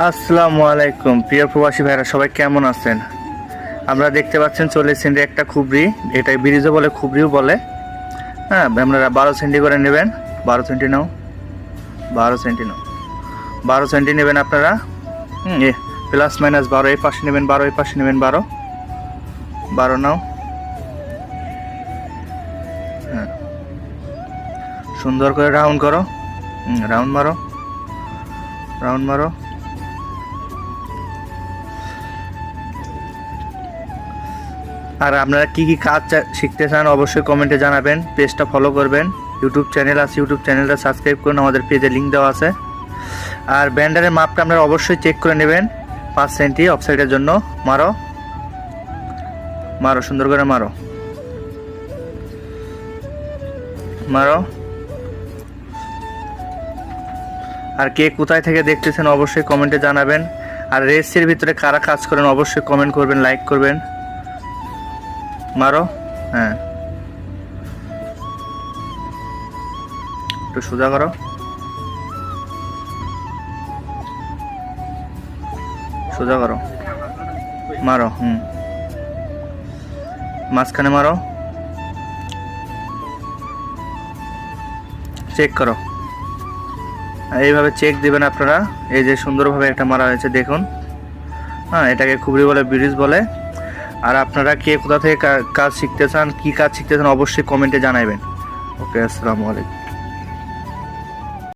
আসসালামু আলাইকুম প্রিয় প্রবাসী ভাইরা, সবাই কেমন আছেন? আমরা দেখতে পাচ্ছেন চলে এসেছি একটা খুবরি, এটা ব্রিজও বলে খুবরিও বলে। হ্যাঁ, আপনারা 12 সেন্টি করে নেবেন। 12 সেন্টি নাও, 12 সেন্টি নাও, 12 সেন্টি নেবেন আপনারা। প্লাস মাইনাস 12 এই পাশে নেবেন, 12 এই পাশে নেবেন, 12 12 নাও। হ্যাঁ, সুন্দর করে রাউন্ড করো, রাউন্ড মারো, রাউন্ড মারো। আর আপনারা কি কি কাজ শিখতে চান অবশ্যই কমেন্টে জানাবেন। পেজটা ফলো করবেন, ইউটিউব চ্যানেল আছে, ইউটিউব চ্যানেলটা সাবস্ক্রাইব করুন, আমাদের পেজে লিঙ্ক দেওয়া আছে। আর ব্যান্ডারের মাপটা আপনারা অবশ্যই চেক করে নেবেন, 5 সেন্টি অফসাইডের জন্য। মারো মারো, সুন্দর করে মারো, মারো। আর কে কোথায় থেকে দেখতেছেন অবশ্যই কমেন্টে জানাবেন। আর রেসের ভিতরে কারা কাজ করেন অবশ্যই কমেন্ট করবেন, লাইক করবেন। মারো, হ্যাঁ, একটু সোজা করো, সোজা করো, মারো, মাঝখানে মারো, চেক করো। এইভাবে চেক দিবেন আপনারা। এই যে সুন্দরভাবে একটা মারা হয়েছে দেখুন। হ্যাঁ, এটাকে খুবরি বলে, ব্রিজ বলে। আর আপনারা কে কোথা থেকে কাজ শিখতে চান, কি কাজ শিখতে চান অবশ্যই কমেন্টে জানাবেন। ওকে, আসসালামু আলাইকুম।